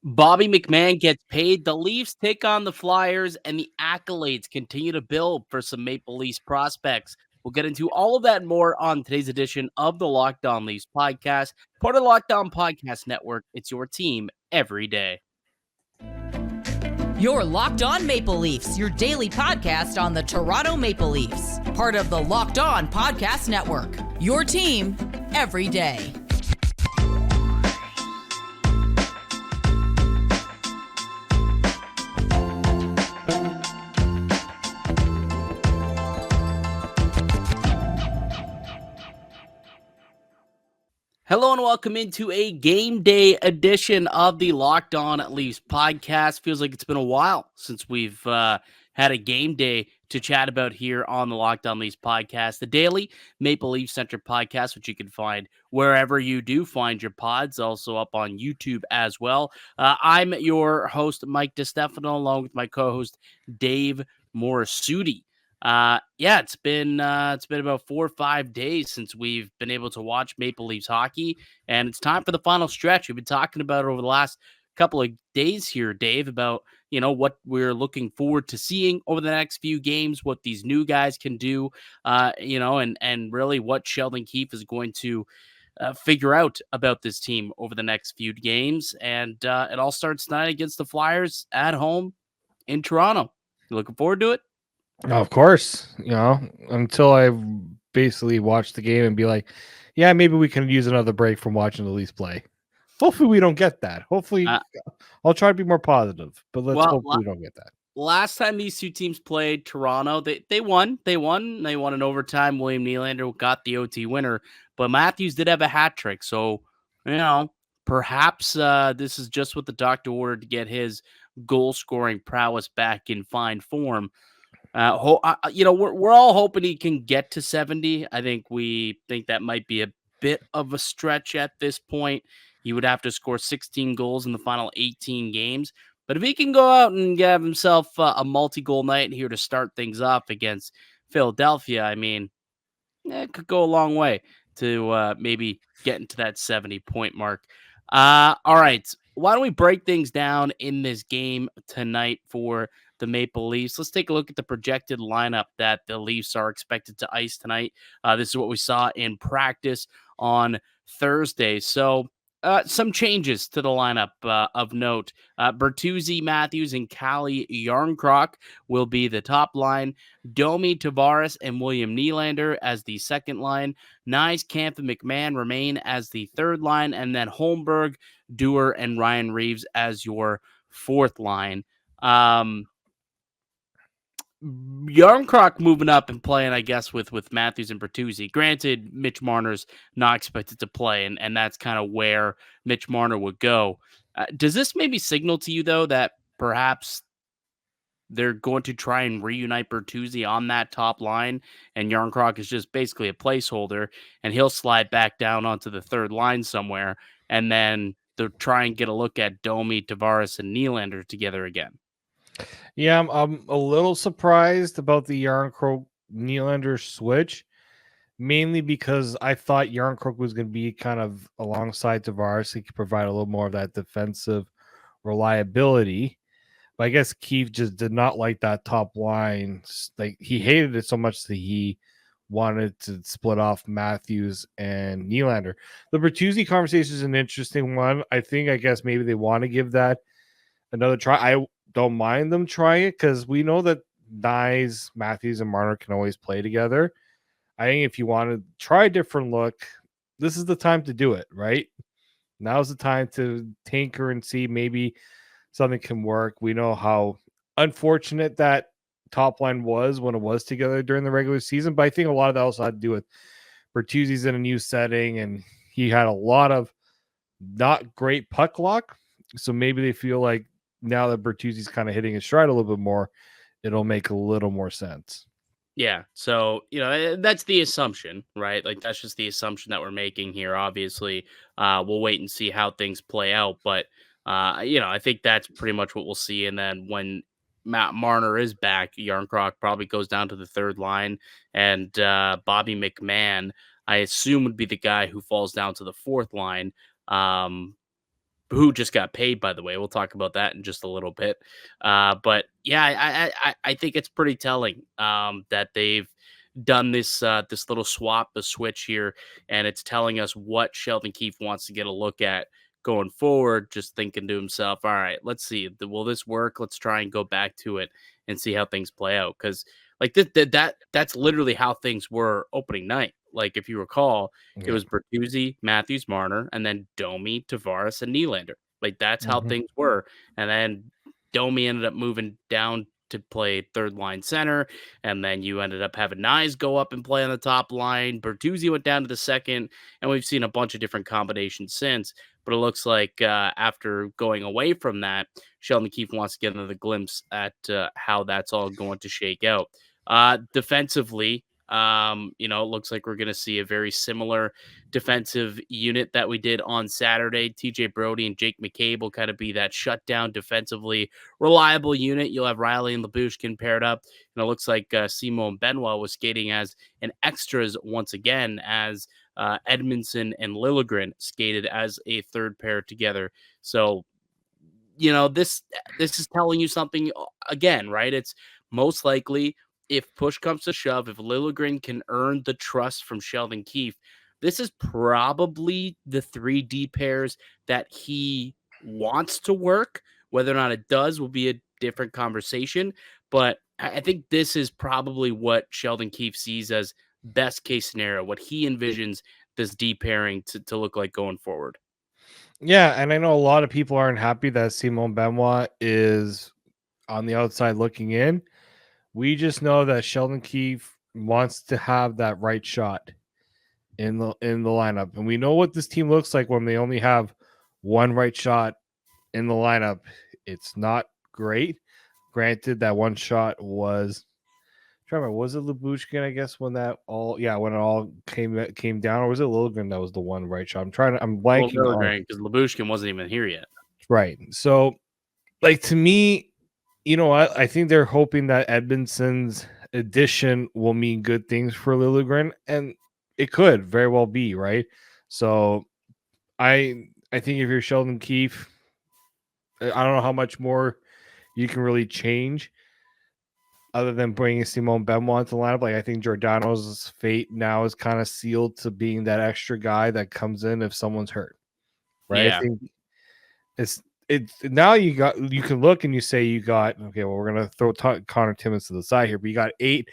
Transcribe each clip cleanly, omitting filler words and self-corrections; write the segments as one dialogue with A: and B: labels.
A: Bobby McMann gets paid, the Leafs take on the Flyers, and the accolades continue to build for some Maple Leafs prospects. We'll get into all of that and more on today's edition of the Locked On Leafs podcast, part of the Locked On Podcast Network. It's your team every day.
B: You're Locked On Maple Leafs, your daily podcast on the Toronto Maple Leafs, part of the Locked On Podcast Network, your team every day.
A: Hello and welcome into a game day edition of the Locked On Leafs podcast. Feels like it's been a while since we've had a game day to chat about here on the Locked On Leafs podcast, the daily Maple Leaf centered podcast, which you can find wherever you do find your pods, also up on YouTube as well. I'm your host, Mike DiStefano, along with my co-host, Dave Morassutti. It's been about 4 or 5 days since we've been able to watch Maple Leafs hockey, and it's time for the final stretch. We've been talking about it over the last couple of days here, Dave, about what we're looking forward to seeing over the next few games, what these new guys can do, and really what Sheldon Keefe is going to figure out about this team over the next few games. And it all starts tonight against the Flyers at home in Toronto. You looking forward to it?
C: Of course, until I basically watch the game and be like, yeah, maybe we can use another break from watching the Leafs play. Hopefully we don't get that. Hopefully I'll try to be more positive, but let's hope we don't get that.
A: Last time these two teams played Toronto, they won. They won in overtime. William Nylander got the OT winner, but Matthews did have a hat trick. So, perhaps this is just what the doctor ordered to get his goal scoring prowess back in fine form. We're all hoping he can get to 70. I think we think that might be a bit of a stretch at this point. He would have to score 16 goals in the final 18 games. But if he can go out and have himself a multi-goal night here to start things off against Philadelphia, I mean, it could go a long way to maybe getting to that 70-point mark. All right. Why don't we break things down in this game tonight for the Maple Leafs? Let's take a look at the projected lineup that the Leafs are expected to ice tonight. This is what we saw in practice on Thursday. So some changes to the lineup of note. Bertuzzi, Matthews, and Calle Jarnkrok will be the top line. Domi, Tavares, and William Nylander as the second line. Nyes, Kampf, and McMann remain as the third line. And then Holmberg, Dewar, and Ryan Reeves as your fourth line. Jarnkrok moving up and playing, I guess, with Matthews and Bertuzzi. Granted, Mitch Marner's not expected to play, and that's kind of where Mitch Marner would go. Does this maybe signal to you, though, that perhaps they're going to try and reunite Bertuzzi on that top line, and Jarnkrok is just basically a placeholder, and he'll slide back down onto the third line somewhere, and then they'll try and get a look at Domi, Tavares, and Nylander together again?
C: Yeah, I'm a little surprised about the Jarnkrok Nylander switch, mainly because I thought Jarnkrok was going to be kind of alongside Tavares. He could provide a little more of that defensive reliability. But I guess Keefe just did not like that top line. Like, he hated it so much that he wanted to split off Matthews and Nylander. The Bertuzzi conversation is an interesting one. I guess maybe they want to give that another try. I don't mind them trying it because we know that Nyes, Matthews, and Marner can always play together. I think if you want to try a different look, this is the time to do it, right? Now's the time to tinker and see maybe something can work. We know how unfortunate that top line was when it was together during the regular season, but I think a lot of that also had to do with Bertuzzi's in a new setting, and he had a lot of not great puck luck. So maybe they feel like now that Bertuzzi's kind of hitting his stride a little bit more, it'll make a little more sense.
A: Yeah. So, that's the assumption, right? Like, that's just the assumption that we're making here. Obviously, we'll wait and see how things play out. But, I think that's pretty much what we'll see. And then when Matt Marner is back, Jarnkrok probably goes down to the third line. And Bobby McMann, I assume, would be the guy who falls down to the fourth line. who just got paid, by the way. We'll talk about that in just a little bit. But yeah, I think it's pretty telling that they've done this little swap, the switch here, and it's telling us what Sheldon Keefe wants to get a look at going forward. Just thinking to himself, all right, let's see, will this work? Let's try and go back to it and see how things play out. Because like that's literally how things were opening night. Like if you recall, it was Bertuzzi, Matthews, Marner, and then Domi, Tavares, and Nylander. Like that's how things were. And then Domi ended up moving down to play third line center, and then you ended up having Nyes go up and play on the top line. Bertuzzi went down to the second, and we've seen a bunch of different combinations since. But it looks like after going away from that, Sheldon Keefe wants to get another glimpse at how that's all going to shake out. Defensively, it looks like we're going to see a very similar defensive unit that we did on Saturday. TJ Brody and Jake McCabe will kind of be that shutdown defensively reliable unit. You'll have Riley and Labushkin paired up. And it looks like Simon Benoit was skating as an extras once again, as Edmondson and Liljegren skated as a third pair together. So, this is telling you something again, right? It's most likely, if push comes to shove, if Liljegren can earn the trust from Sheldon Keefe, this is probably the 3D pairs that he wants to work. Whether or not it does will be a different conversation. But I think this is probably what Sheldon Keefe sees as best case scenario, what he envisions this D pairing to look like going forward.
C: Yeah, and I know a lot of people aren't happy that Simon Benoit is on the outside looking in. We just know that Sheldon Keefe wants to have that right shot in the lineup, and we know what this team looks like when they only have one right shot in the lineup. It's not great. Granted, that one shot was, was it Labushkin? I guess when it all came down, or was it Liljegren that was the one right shot? I'm blanking on
A: because Labushkin wasn't even here yet.
C: Right. So, like, to me, you know what? I think they're hoping that Edmondson's addition will mean good things for Liljegren, and it could very well be, right? So, I think if you're Sheldon Keefe, I don't know how much more you can really change other than bringing Simon Benoit into the lineup. Like, I think Giordano's fate now is kind of sealed to being that extra guy that comes in if someone's hurt, right?
A: Yeah.
C: I think it's now you can look and you say you got, okay, well, we're going to throw Connor Timmins to the side here, but you got 8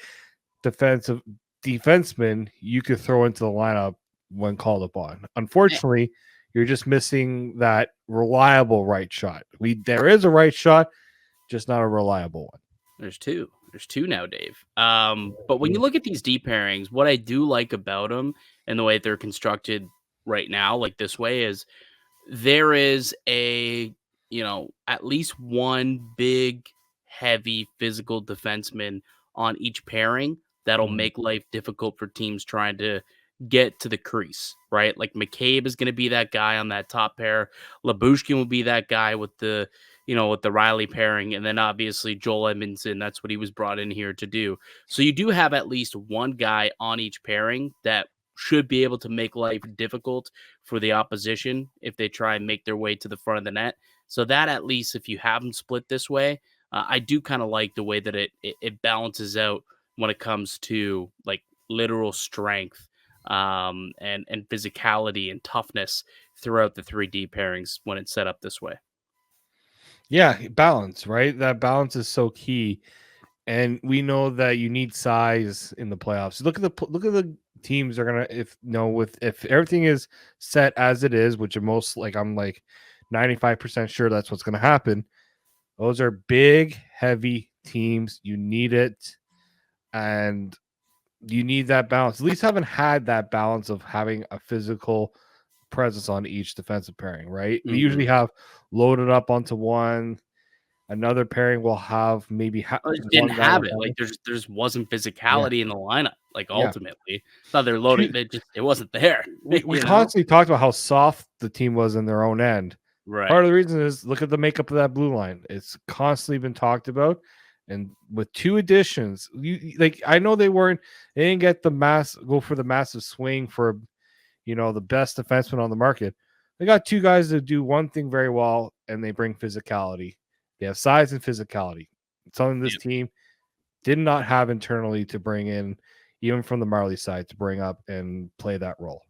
C: defensemen you could throw into the lineup when called upon. Unfortunately, you're just missing that reliable right shot. There is a right shot, just not a reliable one.
A: There's two now, Dave. But when you look at these D pairings, what I do like about them and the way they're constructed right now, like this way, is there is at least one big, heavy, physical defenseman on each pairing that'll make life difficult for teams trying to get to the crease, right? Like McCabe is going to be that guy on that top pair. Labushkin will be that guy with the Riley pairing. And then obviously Joel Edmondson, that's what he was brought in here to do. So you do have at least one guy on each pairing that should be able to make life difficult for the opposition if they try and make their way to the front of the net. So that, at least if you have them split this way, I do kind of like the way that it balances out when it comes to like literal strength and physicality and toughness throughout the 3D pairings when it's set up this way.
C: Yeah, balance, right? That balance is so key. And we know that you need size in the playoffs. Look at the teams are gonna, if everything is set as it is, which I'm like 95% sure that's what's gonna happen. Those are big, heavy teams. You need it, and you need that balance. At least haven't had that balance of having a physical presence on each defensive pairing, right? We usually have loaded up onto one. Another pairing will have maybe
A: didn't have it. Like there wasn't physicality in the lineup. Like ultimately, thought they're loading. It wasn't there.
C: We constantly talked about how soft the team was in their own end.
A: Right.
C: Part of the reason is look at the makeup of that blue line. It's constantly been talked about, and with 2 additions, I know they didn't get go for the massive swing for, the best defenseman on the market. They got two guys that do one thing very well, and they bring physicality. They have size and physicality. It's something this team did not have internally to bring in, even from the Marley side, to bring up and play that role.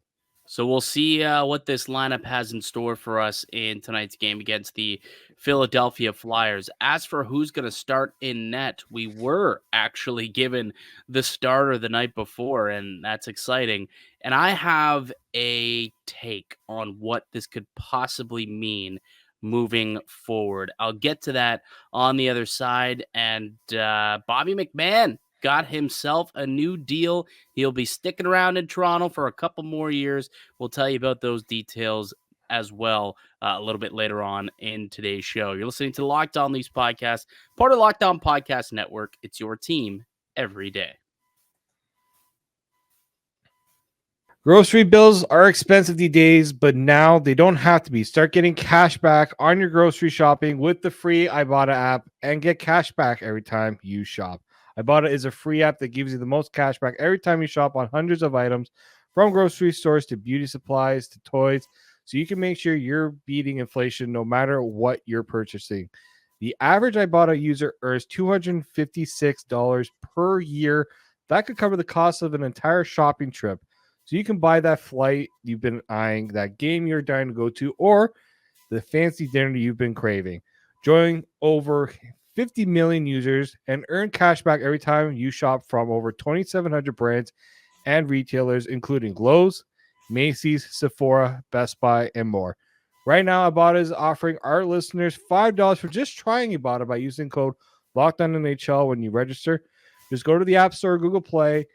A: So we'll see what this lineup has in store for us in tonight's game against the Philadelphia Flyers. As for who's going to start in net, we were actually given the starter the night before, and that's exciting. And I have a take on what this could possibly mean moving forward. I'll get to that on the other side. And Bobby McMann got himself a new deal. He'll be sticking around in Toronto for a couple more years. We'll tell you about those details as well a little bit later on in today's show. You're listening to the Locked On Leafs podcast, part of the Locked On Podcast Network. It's your team every day.
C: Grocery bills are expensive these days, but now they don't have to be. Start getting cash back on your grocery shopping with the free Ibotta app and get cash back every time you shop. Ibotta is a free app that gives you the most cash back every time you shop on hundreds of items, from grocery stores to beauty supplies to toys, so you can make sure you're beating inflation no matter what you're purchasing. The average Ibotta user earns $256 per year. That could cover the cost of an entire shopping trip. So you can buy that flight you've been eyeing, that game you're dying to go to, or the fancy dinner you've been craving. Join over 50 million users and earn cash back every time you shop from over 2,700 brands and retailers, including Lowe's, Macy's, Sephora, Best Buy, and more. Right now, Ibotta is offering our listeners $5 for just trying Ibotta by using code LOCKEDONNHL when you register. Just go to the App Store or Google Play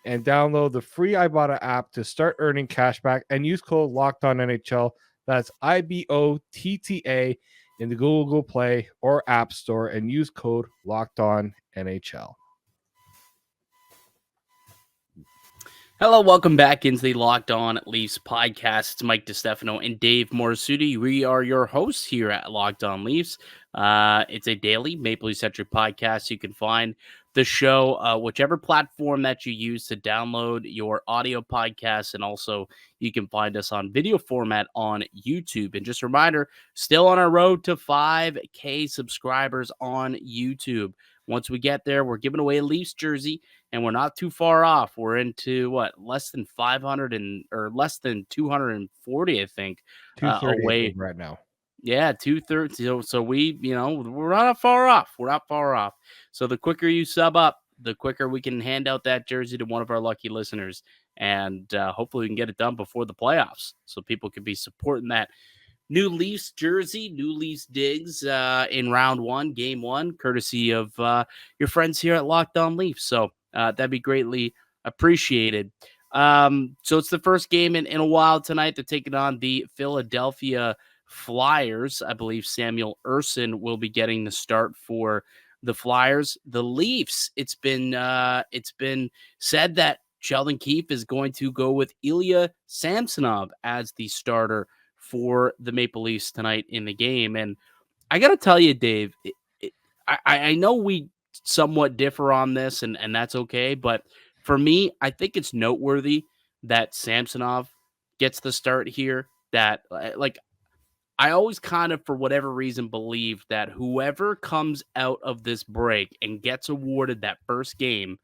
C: and download the free Ibotta app to start earning cash back and use code LOCKEDONNHL. That's IBOTTA in the Google Play or App Store and use code LOCKEDONNHL.
A: Hello, welcome back into the Locked On Leafs podcast. It's Mike DiStefano and Dave Morassutti. We are your hosts here at Locked On Leafs. It's a daily Maple Leaf-centric podcast. You can find the show, whichever platform that you use to download your audio podcasts, and also you can find us on video format on YouTube. And just a reminder, still on our road to 5K subscribers on YouTube. Once we get there, we're giving away a Leafs jersey, and we're not too far off. We're into less than 500 or less than 240, I think, away
C: right now.
A: Yeah, 2/3. So we, we're not far off. We're not far off. So the quicker you sub up, the quicker we can hand out that jersey to one of our lucky listeners, and hopefully we can get it done before the playoffs, so people can be supporting that new Leafs jersey, new Leafs digs in round one, game one, courtesy of your friends here at Locked On Leafs. So that'd be greatly appreciated. So it's the first game in a while tonight. They're taking on the Philadelphia Flyers. I believe Samuel Ersson will be getting the start for the Flyers. The Leafs, it's been said that Sheldon Keefe is going to go with Ilya Samsonov as the starter for the Maple Leafs tonight in the game. And I got to tell you, Dave, I know we somewhat differ on this, and that's okay. But for me, I think it's noteworthy that Samsonov gets the start here. That, I always kind of, for whatever reason, believe that whoever comes out of this break and gets awarded that first game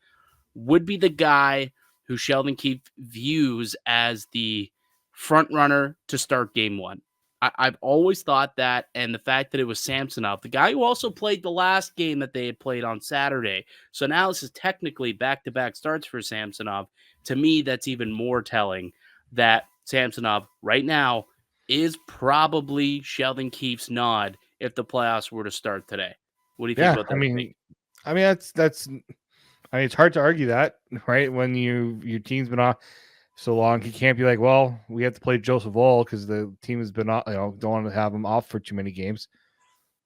A: would be the guy who Sheldon Keefe views as the front runner to start game one. I've always thought that, and the fact that it was Samsonov, the guy who also played the last game that they had played on Saturday. So now this is technically back-to-back starts for Samsonov. To me, that's even more telling that Samsonov right now is probably Sheldon Keefe's nod if the playoffs were to start today. What do you think about that?
C: I mean that's it's hard to argue that, right? When your team's been off so long, he can't be like, well, we have to play Joseph Woll because the team has been off. Don't want to have him off for too many games.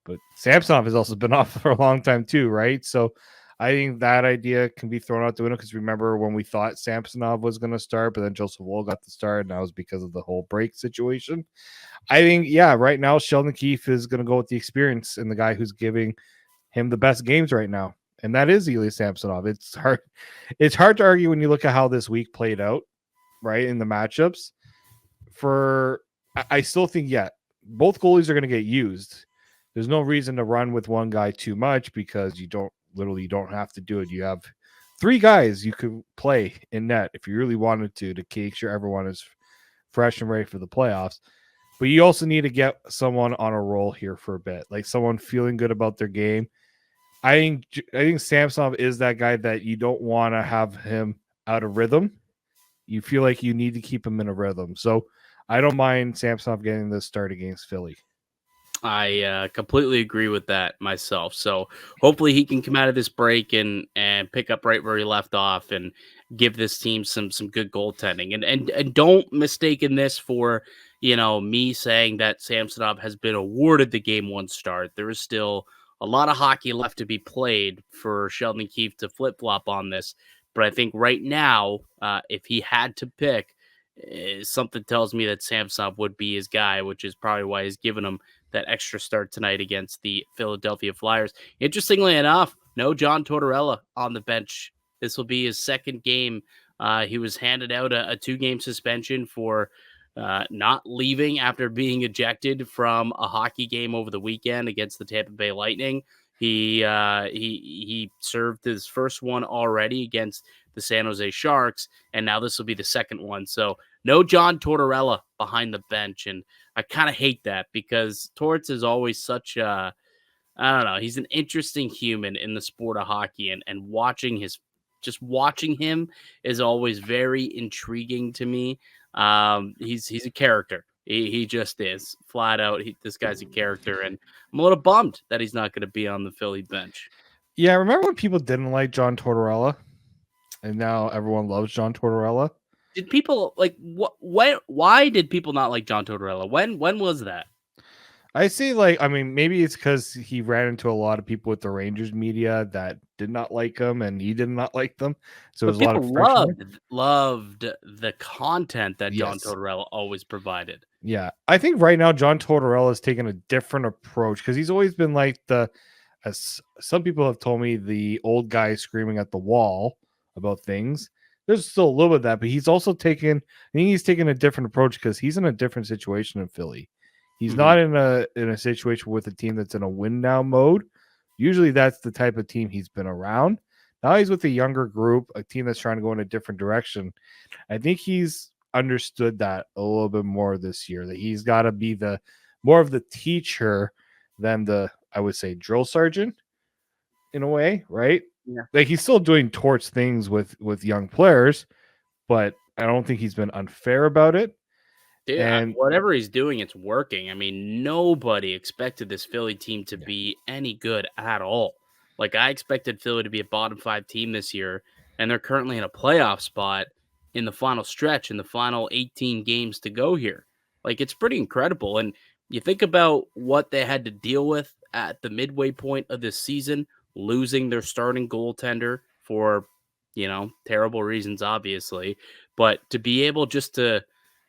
C: But Samsonov has also been off for a long time too, right? So I think that idea can be thrown out the window, because remember when we thought Samsonov was going to start, but then Joseph Woll got the start, and that was because of the whole break situation. I think, right now Sheldon Keefe is going to go with the experience and the guy who's giving him the best games right now, and that is Ilya Samsonov. It's hard to argue when you look at how this week played out, right, in the matchups. For I still think, both goalies are going to get used. There's no reason to run with one guy too much because you don't have to do it. You have 3 guys you could play in net if you really wanted to make sure everyone is fresh and ready for the playoffs. But you also need to get someone on a roll here for a bit, like someone feeling good about their game. I think Samsonov is that guy that you don't want to have him out of rhythm. You feel like you need to keep him in a rhythm. So I don't mind Samsonov getting the start against Philly.
A: I completely agree with that myself. So hopefully he can come out of this break and pick up right where he left off and give this team some good goaltending. And don't mistake in this for me saying that Samsonov has been awarded the game 1 start. There is still a lot of hockey left to be played for Sheldon Keefe to flip flop on this. But I think right now, if he had to pick, something tells me that Samsonov would be his guy, which is probably why he's given him that extra start tonight against the Philadelphia Flyers. Interestingly enough, no John Tortorella on the bench. This will be his second game. He was handed out a 2-game suspension for not leaving after being ejected from a hockey game over the weekend against the Tampa Bay Lightning. He served his first one already against the San Jose Sharks, and now this will be the second one. So no John Tortorella behind the bench, and I kind of hate that because Torts is always such a, I don't know, he's an interesting human in the sport of hockey, and watching him is always very intriguing to me. He's a character. He just is flat out. This guy's a character, and I'm a little bummed that he's not going to be on the Philly bench.
C: Yeah, remember when people didn't like John Tortorella, and now everyone loves John Tortorella?
A: Did people like what? Why did people not like John Tortorella? When was that?
C: I see, maybe it's because he ran into a lot of people with the Rangers media that did not like him, and he did not like them. So it was a lot of friction.
A: Loved the content that John
C: Yes.
A: Tortorella always provided.
C: Yeah, I think right now John Tortorella has taken a different approach because he's always been like as some people have told me, the old guy screaming at the wall about things. There's still a little bit of that, but he's also taken a different approach because he's in a different situation in Philly. He's not in a situation with a team that's in a win now mode. Usually that's the type of team he's been around. Now he's with a younger group, a team that's trying to go in a different direction. I think he's understood that a little bit more this year, that he's got to be more of the teacher than I would say, drill sergeant in a way, right?
A: Yeah.
C: Like he's still doing Torts things with young players, but I don't think he's been unfair about it.
A: Dude, and whatever he's doing, it's working. I mean, nobody expected this Philly team to be any good at all. Like, I expected Philly to be a bottom 5 team this year, and they're currently in a playoff spot in the final stretch, in the final 18 games to go here. Like, it's pretty incredible. And you think about what they had to deal with at the midway point of this season, losing their starting goaltender for, terrible reasons, obviously. But to be able just to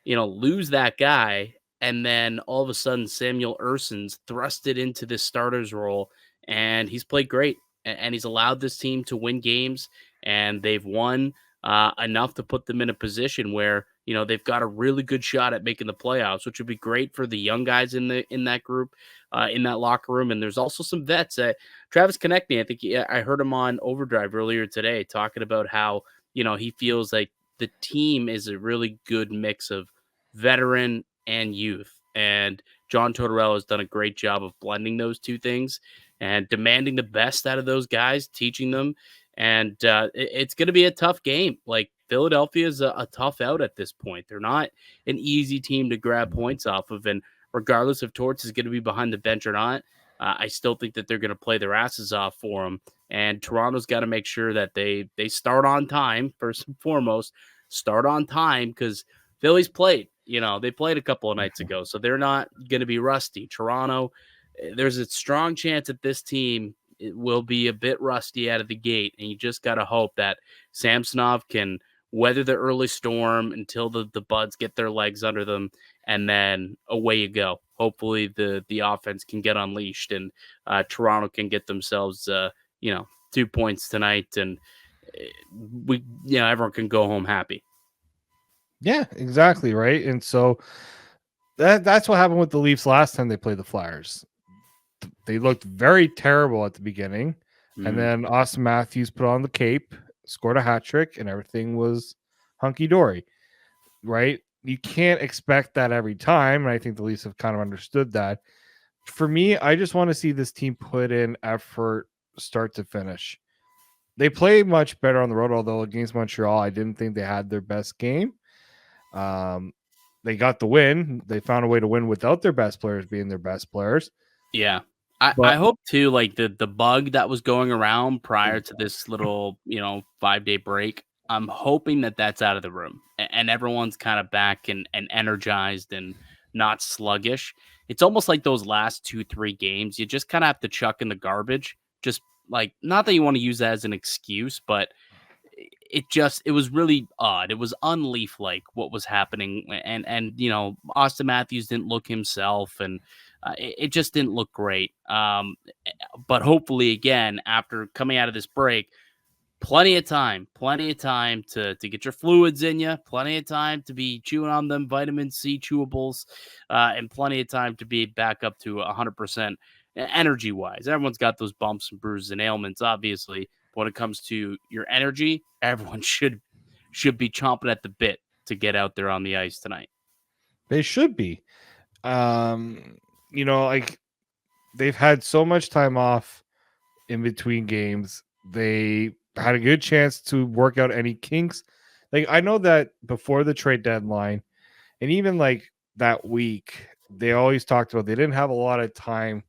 A: lose that guy, and then all of a sudden Samuel Erson's thrusted into this starter's role, and he's played great, and he's allowed this team to win games, and they've won enough to put them in a position where they've got a really good shot at making the playoffs, which would be great for the young guys in that group, in that locker room. And there's also some vets. Travis Konechny, I think I heard him on Overdrive earlier today talking about how he feels like the team is a really good mix of veteran and youth. And John Tortorella has done a great job of blending those two things and demanding the best out of those guys, teaching them. And it's going to be a tough game. Like, Philadelphia is a tough out at this point. They're not an easy team to grab points off of. And regardless if Torts is going to be behind the bench or not, I still think that they're going to play their asses off for him. And Toronto's got to make sure that they start on time, first and foremost, start on time, because Philly's played. They played a couple of nights ago, so they're not going to be rusty. Toronto, there's a strong chance that this team will be a bit rusty out of the gate, and you just got to hope that Samsonov can weather the early storm until the buds get their legs under them, and then away you go. Hopefully the offense can get unleashed, and Toronto can get themselves 2 points tonight, and everyone can go home happy.
C: Yeah, exactly, right. And so That's what happened with the Leafs last time they played the Flyers. They looked very terrible at the beginning, and then Austin Matthews put on the cape, scored a hat trick, and everything was hunky dory. Right? You can't expect that every time, and I think the Leafs have kind of understood that. For me, I just want to see this team put in effort, start to finish. They play much better on the road, although against Montreal, I didn't think they had their best game. They got the win. They found a way to win without their best players being their best players.
A: Yeah. I hope too, like the bug that was going around prior to this little, 5-day break, I'm hoping that that's out of the room and everyone's kind of back and energized and not sluggish. It's almost like those last 2-3 games, you just kind of have to chuck in the garbage. Just like, not that you want to use that as an excuse, but it was really odd. It was unleaf like what was happening, and Austin Matthews didn't look himself, and it just didn't look great. But hopefully, again, after coming out of this break, plenty of time to get your fluids in you, plenty of time to be chewing on them vitamin C chewables, and plenty of time to be back up to 100% energy wise. Everyone's got those bumps and bruises and ailments, obviously. But when it comes to your energy, everyone should be chomping at the bit to get out there on the ice tonight.
C: They should be. Like they've had so much time off in between games. They had a good chance to work out any kinks. Like I know that before the trade deadline and even like that week, they always talked about they didn't have a lot of time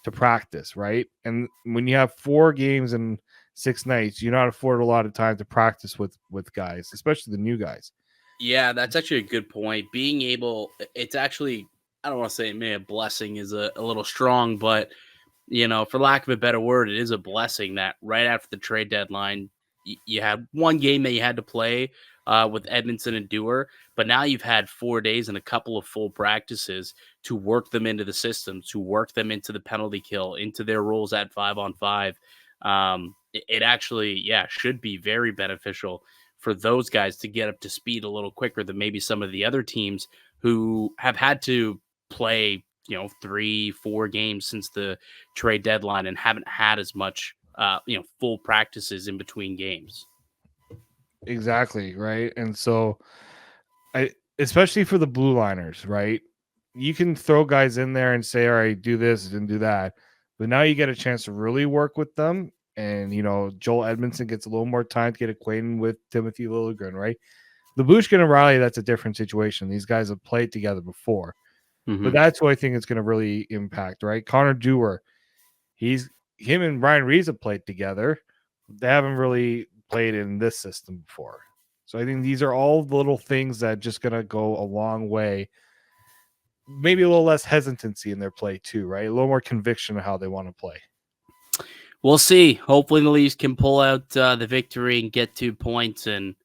C: to practice, right? And when you have 4 games and 6 nights, you're not afforded a lot of time to practice with guys, especially the new guys.
A: Yeah, that's actually a good point. Being able, it's actually, I don't want to say maybe a blessing is a little strong, but for lack of a better word, it is a blessing that right after the trade deadline, you had one game that you had to play with Edmondson and Dewar, but now you've had 4 days and a couple of full practices to work them into the system, to work them into the penalty kill, into their roles at 5-on-5. It actually, should be very beneficial for those guys to get up to speed a little quicker than maybe some of the other teams who have had to play 3-4 games since the trade deadline and haven't had as much full practices in between games.
C: Exactly, right? And so especially for the blue liners, right? You can throw guys in there and say, all right, do this and do that. But now you get a chance to really work with them. And, Joel Edmondson gets a little more time to get acquainted with Timothy Liljegren, right? The Bushkin and Riley, that's a different situation. These guys have played together before. Mm-hmm. But that's who I think it's going to really impact, right? Connor Dewar, him and Ryan Reeves have played together. They haven't really played in this system before. So I think these are all the little things that just going to go a long way. Maybe a little less hesitancy in their play too, right? A little more conviction of how they want to play.
A: We'll see. Hopefully the Leafs can pull out the victory and get 2 points, and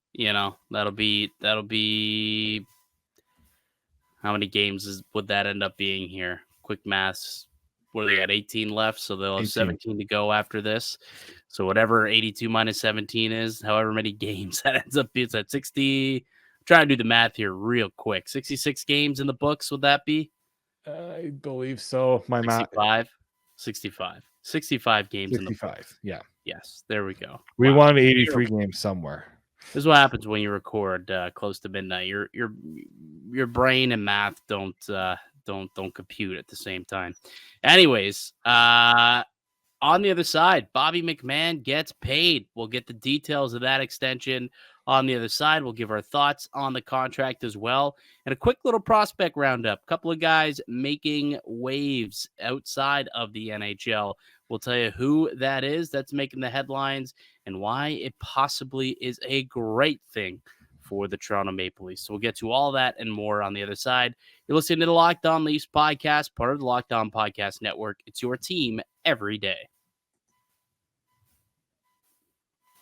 A: that'll be how many games would that end up being here? Quick maths. What do they got? 18 left, so they'll have 17 to go after this. So whatever 82 minus 17 is, however many games that ends up being, it's at 60. I'm trying to do the math here real quick. 66 games in the books, would that be?
C: I believe so. My
A: 65. 65 games
C: 65,
A: in the books.
C: Yeah.
A: Yes, there we go.
C: We won 83 games somewhere.
A: This is what happens when you record close to midnight. Your brain and math don't compute at the same time. Anyways, on the other side, Bobby McMann gets paid. We'll get the details of that extension on the other side. We'll give our thoughts on the contract as well. And a quick little prospect roundup. A couple of guys making waves outside of the NHL. We'll tell you who that is that's making the headlines and why it possibly is a great thing for the Toronto Maple Leafs. So we'll get to all that and more on the other side. You're listening to the Locked On Leafs podcast, part of the Locked On Podcast Network. It's your team every day.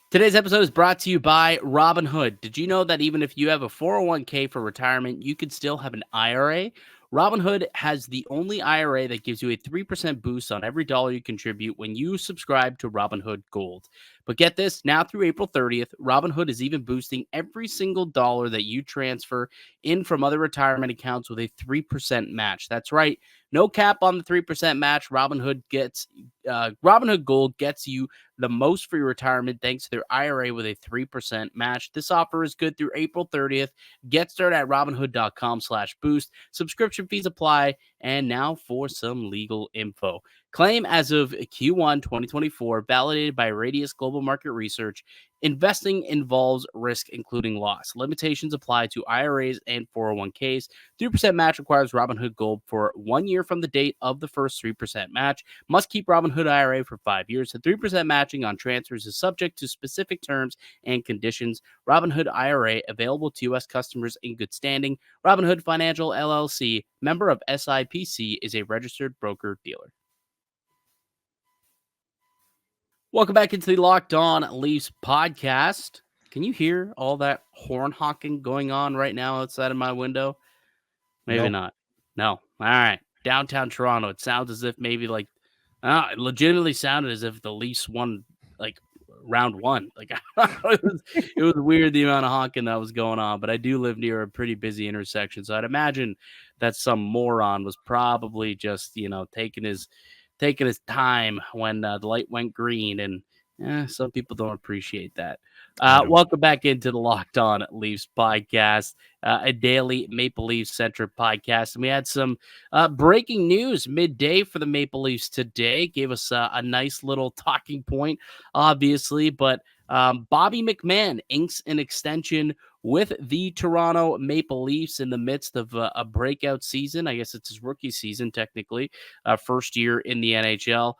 A: Today's episode is brought to you by Robinhood. Did you know that even if you have a 401k for retirement, you could still have an IRA? Robinhood has the only IRA that gives you a 3% boost on every dollar you contribute when you subscribe to Robinhood Gold. But get this, now through April 30th, Robinhood is even boosting every single dollar that you transfer in from other retirement accounts with a 3% match. That's right. No cap on the 3% match. Robinhood Gold gets you the most for your retirement thanks to their IRA with a 3% match. This offer is good through April 30th. Get started at robinhood.com/boost. Subscription fees apply. And now for some legal info. Claim as of Q1 2024, validated by Radius Global Market Research. Investing involves risk, including loss. Limitations apply to IRAs and 401ks. 3% match requires Robinhood Gold for 1 year from the date of the first 3% match. Must keep Robinhood IRA for 5 years. The 3% matching on transfers is subject to specific terms and conditions. Robinhood IRA available to U.S. customers in good standing. Robinhood Financial LLC, member of SIPC, is a registered broker-dealer. Welcome back into the Locked On Leafs podcast. Can you hear all that horn honking going on right now outside of my window? Maybe not. No. All right. Downtown Toronto. It sounds as if maybe it legitimately sounded as if the Leafs won round one. It was weird the amount of honking that was going on, but I do live near a pretty busy intersection. So I'd imagine that some moron was probably just, taking his time when the light went green, and some people don't appreciate that. Welcome back into the Locked On Leafs podcast, a daily Maple Leafs centric podcast. And we had some breaking news midday for the Maple Leafs today. Gave us a nice little talking point, obviously, but Bobby McMann inks an extension with the Toronto Maple Leafs in the midst of a breakout season. I guess it's his rookie season, technically, first year in the NHL,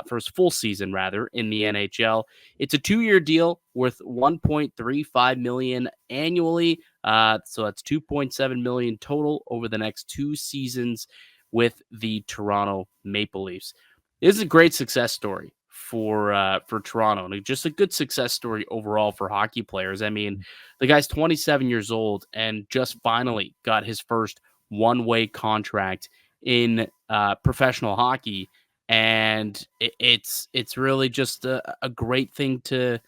A: first full season, rather, in the NHL. It's a 2-year deal worth $1.35 million annually. So that's $2.7 million total over the next 2 seasons with the Toronto Maple Leafs. This is a great success story for Toronto, and just a good success story overall for hockey players. I mean, the guy's 27 years old and just finally got his first one-way contract in professional hockey, and it's really just a great thing to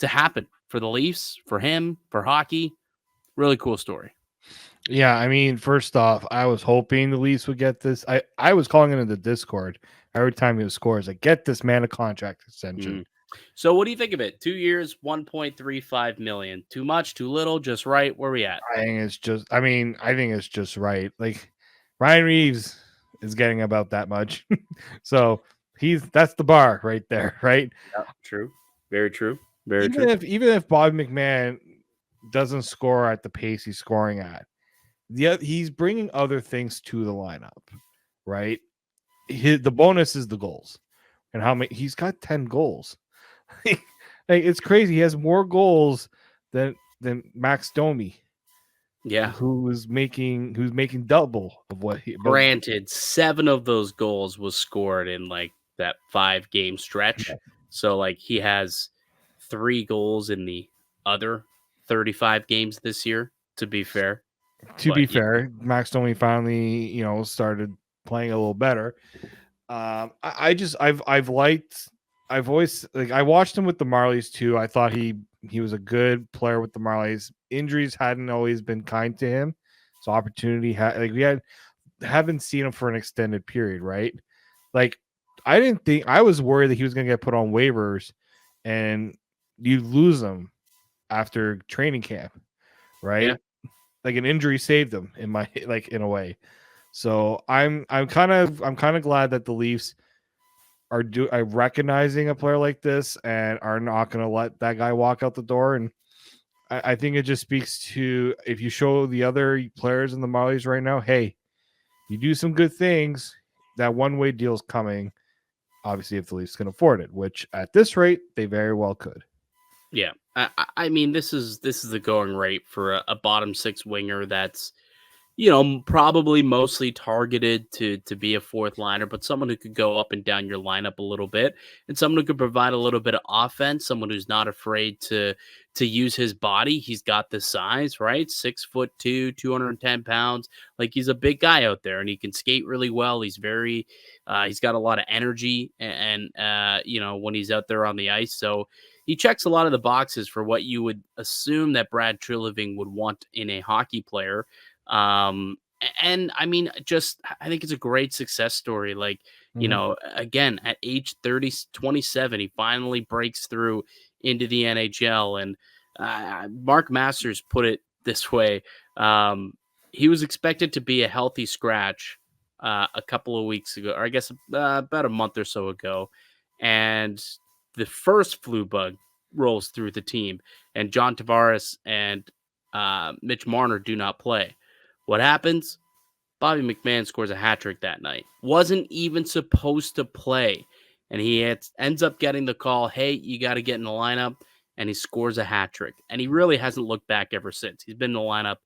A: happen for the Leafs, for him, for hockey. Really cool story.
C: Yeah, I mean, first off, I was hoping the Leafs would get this. I was calling it in the Discord every time he scores. Like, get this man a contract extension.
A: So what do you think of it? 2 years, $1.35 million. Too much, too little, just right? Where are we at?
C: I think it's just right. Like, Ryan Reeves is getting about that much. So that's the bar right there, right?
A: Yeah, true. Very true. Very true.
C: Even if Bobby McMann doesn't score at the pace he's scoring at, he's bringing other things to the lineup, right? The bonus is the goals, and how many he's got 10 goals. Like, it's crazy. He has more goals than Max Domi.
A: Yeah,
C: who's making double of what he.
A: Granted, 7 of those goals was scored in that 5-game stretch. Okay. So he has 3 goals in the other 35 games this year. To be fair,
C: Max Domi finally started playing a little better. I watched him with the Marlies too. I thought he was a good player with the Marlies. Injuries hadn't always been kind to him, so opportunity haven't seen him for an extended period, right? I was worried that he was going to get put on waivers and you lose him after training camp, right? Yeah. Like, an injury saved him in a way. So I'm kind of glad that the Leafs are recognizing a player like this and are not going to let that guy walk out the door. And I think it just speaks to, if you show the other players in the Marlies right now, hey, you do some good things, that one-way deal's coming. Obviously, if the Leafs can afford it, which at this rate they very well could.
A: Yeah, I mean, this is the going rate for a bottom 6 winger that's probably mostly targeted to be a fourth liner, but someone who could go up and down your lineup a little bit, and someone who could provide a little bit of offense, someone who's not afraid to use his body. He's got the size, right? 6'2", 210 pounds. Like, he's a big guy out there, and he can skate really well. He's he's got a lot of energy, and when he's out there on the ice, so he checks a lot of the boxes for what you would assume that Brad Treliving would want in a hockey player. And I mean, I think it's a great success story. Like, again, at age 27, he finally breaks through into the NHL. And Mark Masters put it this way. He was expected to be a healthy scratch a couple of weeks ago, or I guess about a month or so ago. And the first flu bug rolls through the team, and John Tavares and Mitch Marner do not play. What happens? Bobby McMann scores a hat trick that night. Wasn't even supposed to play. And he ends up getting the call, hey, you got to get in the lineup. And he scores a hat trick. And he really hasn't looked back ever since. He's been in the lineup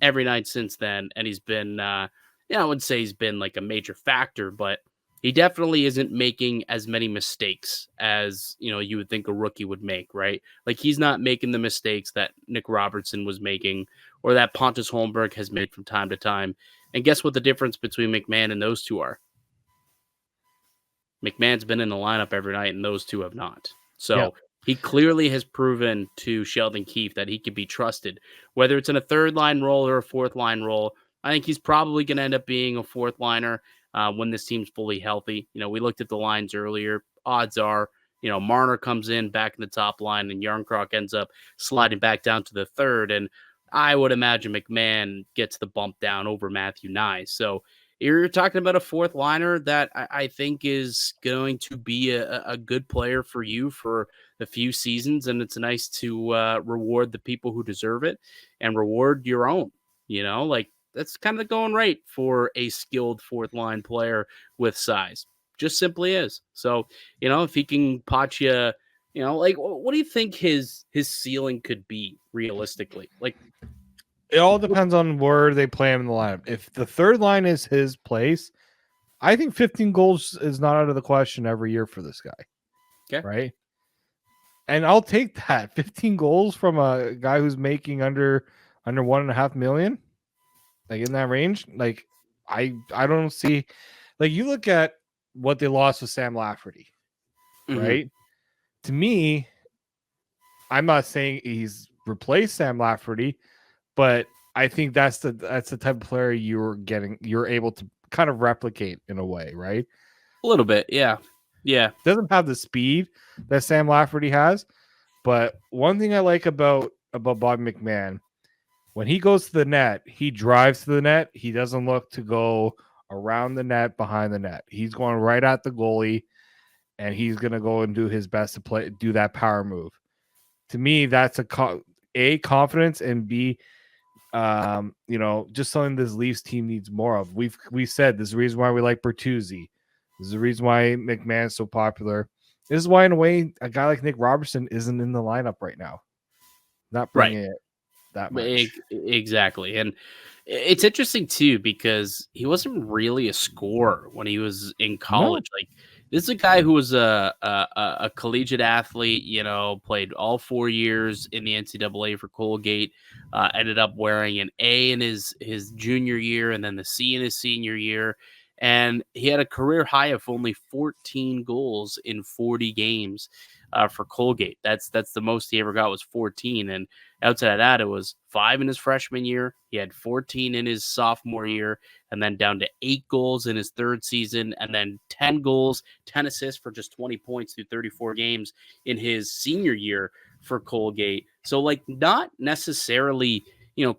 A: every night since then. And he's been, I wouldn't say he's been like a major factor, but he definitely isn't making as many mistakes as, you would think a rookie would make, right? Like, he's not making the mistakes that Nick Robertson was making or that Pontus Holmberg has made from time to time. And guess what the difference between McMann and those two are? McMahon's been in the lineup every night, and those two have not. So he clearly has proven to Sheldon Keefe that he can be trusted. Whether it's in a third line role or a fourth line role, I think he's probably going to end up being a fourth liner when this team's fully healthy. We looked at the lines earlier. Odds are, Marner comes in back in the top line, and Yarncroc ends up sliding back down to the third. And I would imagine McMann gets the bump down over Matthew Nye. So you're talking about a fourth liner that I think is going to be a good player for you for a few seasons. And it's nice to reward the people who deserve it and reward your own, like that's kind of going right for a skilled fourth line player with size. Just simply is. So, if he can pot you, like, what do you think his ceiling could be realistically? Like,
C: it all depends on where they play him in the lineup. If the third line is his place, I think 15 goals is not out of the question every year for this guy.
A: Okay.
C: Right? And I'll take that. 15 goals from a guy who's making under 1.5 million, like in that range. Like, I don't see, like, you look at what they lost with Sam Lafferty, right? To me, I'm not saying he's replaced Sam Lafferty, but I think that's the type of player you're able to kind of replicate in a way, right?
A: A little bit, yeah.
C: Doesn't have the speed that Sam Lafferty has, but one thing I like about Bobby McMann, when he goes to the net, he drives to the net. He doesn't look to go around the net, behind the net. He's going right at the goalie, and he's going to go and do his best to do that power move. To me, that's A, confidence, and B, just something this Leafs team needs more of. We said this is the reason why we like Bertuzzi. This is the reason why McMahon is so popular. This is why, in a way, a guy like Nick Robertson isn't in the lineup right now. Not bringing it that much.
A: Exactly. And it's interesting, too, because he wasn't really a scorer when he was in college. No. Like, this is a guy who was a collegiate athlete, played all 4 years in the NCAA for Colgate, ended up wearing an A in his junior year and then the C in his senior year. And he had a career high of only 14 goals in 40 games for Colgate. That's the most he ever got, was 14. And outside of that, it was 5 in his freshman year. He had 14 in his sophomore year, and then down to 8 goals in his third season, and then 10 goals, 10 assists for just 20 points through 34 games in his senior year for Colgate. So, like, not necessarily,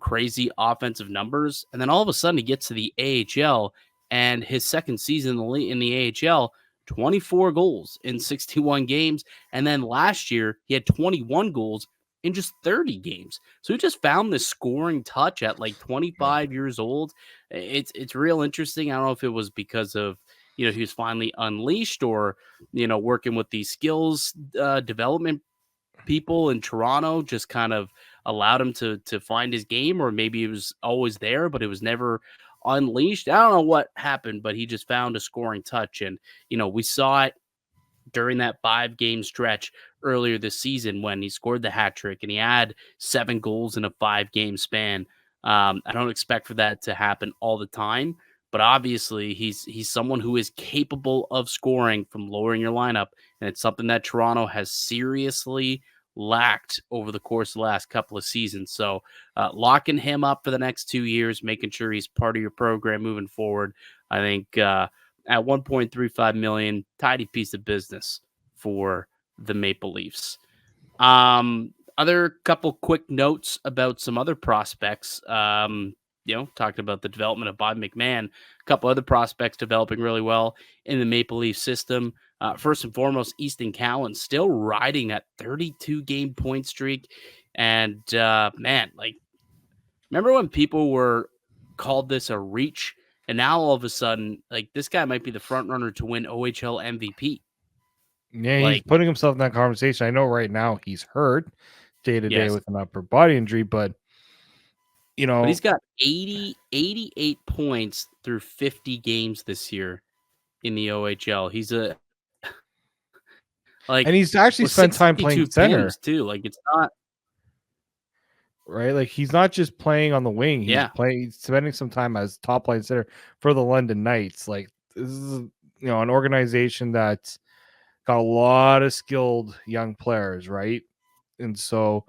A: crazy offensive numbers. And then all of a sudden he gets to the AHL, and his second season in the AHL, 24 goals in 61 games. And then last year, he had 21 goals in just 30 games. So he just found this scoring touch at like 25 years old. It's real interesting. I don't know if it was because of, he was finally unleashed, or, working with these skills development people in Toronto just kind of allowed him to find his game, or maybe it was always there, but it was never unleashed. I don't know what happened, but he just found a scoring touch. And, we saw it during that 5-game stretch earlier this season when he scored the hat trick and he had 7 goals in a 5-game span. I don't expect for that to happen all the time, but obviously he's someone who is capable of scoring from lowering your lineup, and it's something that Toronto has seriously lacked over the course of the last couple of seasons. So locking him up for the next 2 years, making sure he's part of your program moving forward, I think at 1.35 million, tidy piece of business for the Maple Leafs. Other couple quick notes about some other prospects. Talking about the development of Bobby McMann, a couple other prospects developing really well in the Maple Leaf system. First and foremost, Easton Cowan still riding that 32-game point streak. And remember when people were called this a reach? And now all of a sudden, this guy might be the front runner to win OHL MVP.
C: Yeah, he's putting himself in that conversation. I know right now he's hurt day to day with an upper body injury, but
A: but he's got 88 points through 50 games this year in the OHL. He's and
C: he's actually spent time playing center
A: too. It's not
C: right. He's not just playing on the wing. He's spending some time as top line center for the London Knights. This is an organization that's got a lot of skilled young players, right? And so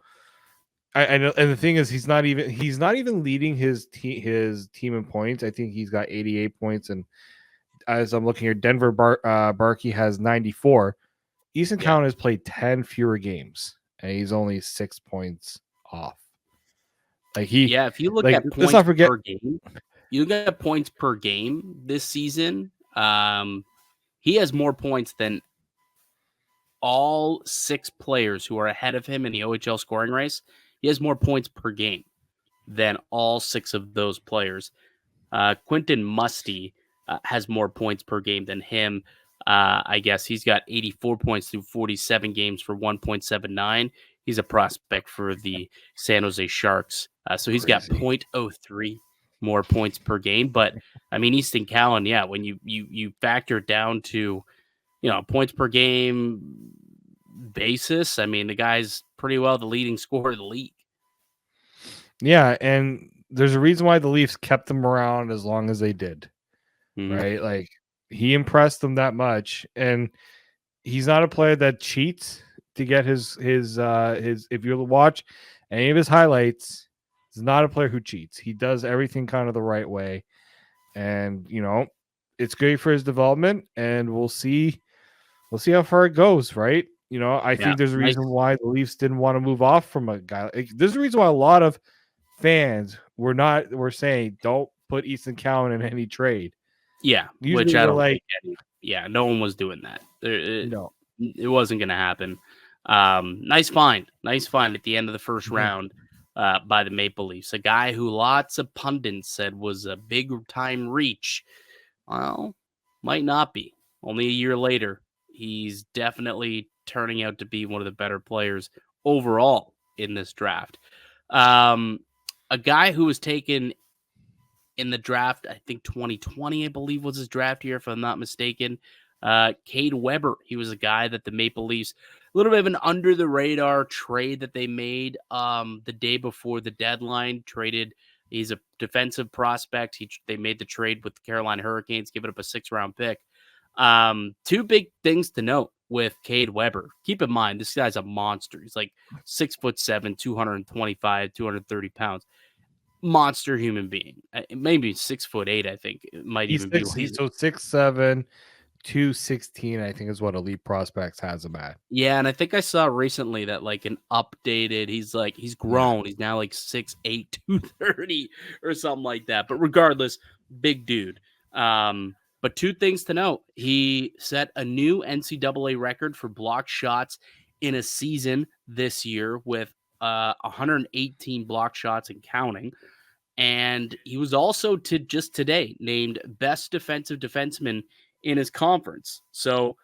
C: I know, and the thing is, he's not even leading his team in points. I think he's got 88 points, and as I'm looking here, Denver Barkey has 94. Easton Cowan has played 10 fewer games, and he's only 6 points off.
A: If you look at points per game, you look at points per game this season. He has more points than all 6 players who are ahead of him in the OHL scoring race. He has more points per game than all 6 of those players. Quentin Musty has more points per game than him. I guess he's got 84 points through 47 games for 1.79. He's a prospect for the San Jose Sharks. So he's got 0.03 more points per game. But, Easton Cowan, when you factor it down to, points per game basis, the guy's pretty well the leading scorer of the league.
C: Yeah, and there's a reason why the Leafs kept him around as long as they did, right? He impressed them that much, and he's not a player that cheats to get his. If you watch any of his highlights, he's not a player who cheats. He does everything kind of the right way, and it's great for his development, and we'll see how far it goes, right? I think there's a reason why the Leafs didn't want to move off from a guy. There's a reason why a lot of fans were saying don't put Easton Cowan in any trade.
A: Yeah, usually which I don't like. No one was doing that. It wasn't going to happen. Nice find at the end of the first round by the Maple Leafs. A guy who lots of pundits said was a big time reach. Well, might not be. Only a year later, he's definitely turning out to be one of the better players overall in this draft. A guy who was taken in the draft, I think 2020, I believe was his draft year, if I'm not mistaken. Cade Weber. He was a guy that the Maple Leafs, a little bit of an under the radar trade that they made the day before the deadline. He's a defensive prospect. They made the trade with the Carolina Hurricanes, giving up a 6th-round pick. 2 big things to note with Cade Weber. Keep in mind, this guy's a monster. He's 6'7", 225, 230 pounds. Monster human being. Maybe 6'8", I think. It might even be.
C: He's so 6'7", 216, I think is what Elite Prospects has him at.
A: Yeah, and I think I saw recently that an updated, he's grown. He's now 6'8", 230 or something like that. But regardless, big dude. But 2 things to note. He set a new NCAA record for blocked shots in a season this year with 118 blocked shots and counting. And he was also just today named best defensive defenseman in his conference. So,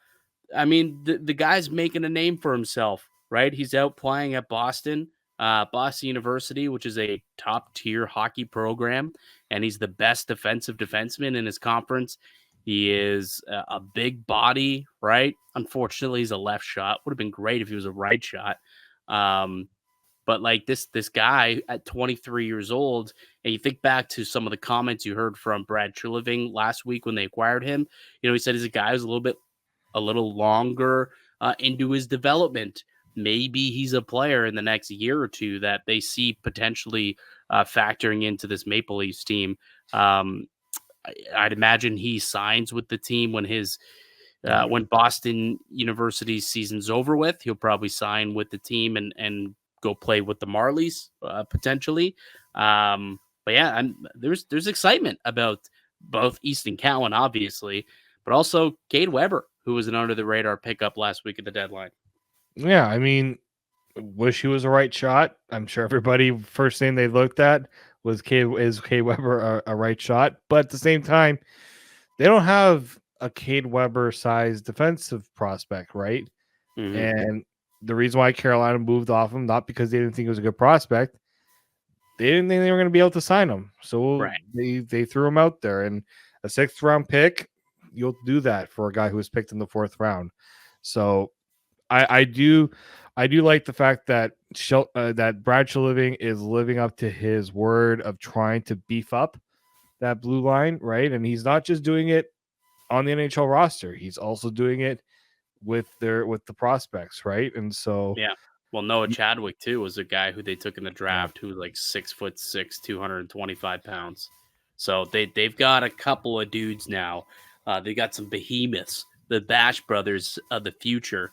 A: the guy's making a name for himself, right? He's out playing at Boston. Boston University, which is a top-tier hockey program, and he's the best defensive defenseman in his conference. He is a big body, right? Unfortunately, he's a left shot. Would have been great if he was a right shot. But like this guy at 23 years old, and you think back to some of the comments you heard from Brad Treliving last week when they acquired him. He said he's a guy who's a little longer into his development. Maybe he's a player in the next year or two that they see potentially factoring into this Maple Leafs team. I'd imagine he signs with the team when Boston University's season's over with. He'll probably sign with the team and go play with the Marlies potentially. But yeah, there's excitement about both Easton Cowan, obviously, but also Cade Weber, who was an under the radar pickup last week at the deadline.
C: Yeah, I mean, wish he was a right shot. I'm sure everybody first thing they looked at was K Weber a right shot, but at the same time, they don't have a Cade Weber sized defensive prospect, right?
A: Mm-hmm.
C: And the reason why Carolina moved off him, not because they didn't think it was a good prospect, they didn't think they were going to be able to sign him, so
A: Right.
C: they threw him out there. And a 6th round pick, you'll do that for a guy who was picked in the 4th round. So I do like the fact that that Brad Treliving is living up to his word of trying to beef up that blue line, right? And he's not just doing it on the NHL roster; he's also doing it with the prospects, right? And so
A: Yeah. Well, Noah Chadwick too was a guy who they took in the draft who was like 6'6", 225 pounds. So they've got a couple of dudes now. They got some behemoths, the Bash brothers of the future.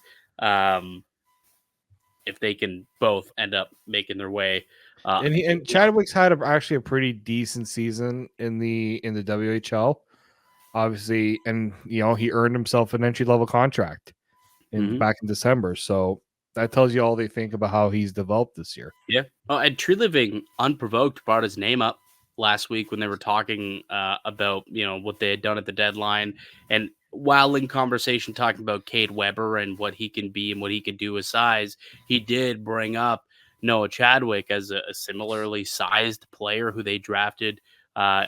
A: If they can both end up making their way.
C: and Chadwick's had actually a pretty decent season in the WHL, obviously, and he earned himself an entry level contract back in December. So that tells you all they think about how he's developed this year.
A: Yeah. Oh, and Treliving, unprovoked, brought his name up last week when they were talking about what they had done at the deadline, and while in conversation talking about Cade Weber and what he can be and what he can do with size, he did bring up Noah Chadwick as a similarly sized player who they drafted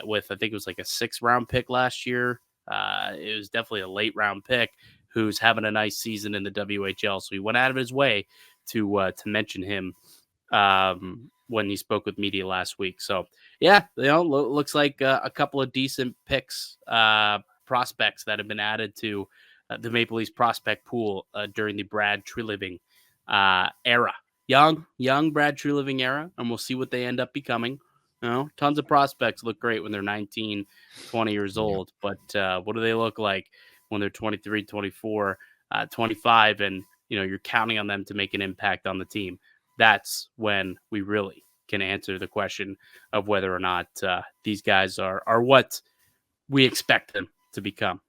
A: with, I think it was like a 6th round pick last year. It was definitely a late round pick who's having a nice season in the WHL. So he went out of his way to mention him when he spoke with media last week. So yeah, looks like a couple of decent picks, prospects that have been added to the Maple Leafs prospect pool during the Brad Treliving era. Young Brad Treliving era, and we'll see what they end up becoming. Tons of prospects look great when they're 19, 20 years old, but what do they look like when they're 23, 24, 25, and you're counting on them to make an impact on the team? That's when we really can answer the question of whether or not these guys are what we expect them to become.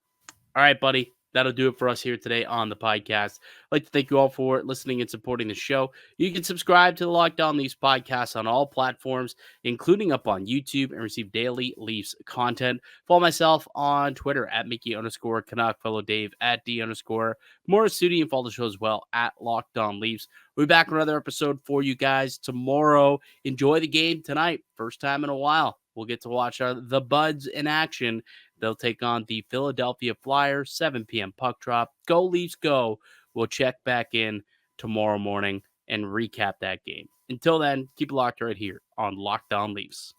A: All right, buddy. That'll do it for us here today on the podcast. I'd like to thank you all for listening and supporting the show. You can subscribe to the Locked On Leafs podcast on all platforms, including up on YouTube, and receive daily Leafs content. Follow myself on Twitter at Mickey_Canuck. Follow Dave at D_Morassutti, and follow the show as well at Locked On Leafs. We'll be back with another episode for you guys tomorrow. Enjoy the game tonight. First time in a while. We'll get to watch the Buds in action. They'll take on the Philadelphia Flyers, 7 p.m. puck drop. Go Leafs, go. We'll check back in tomorrow morning and recap that game. Until then, keep it locked right here on Locked On Leafs.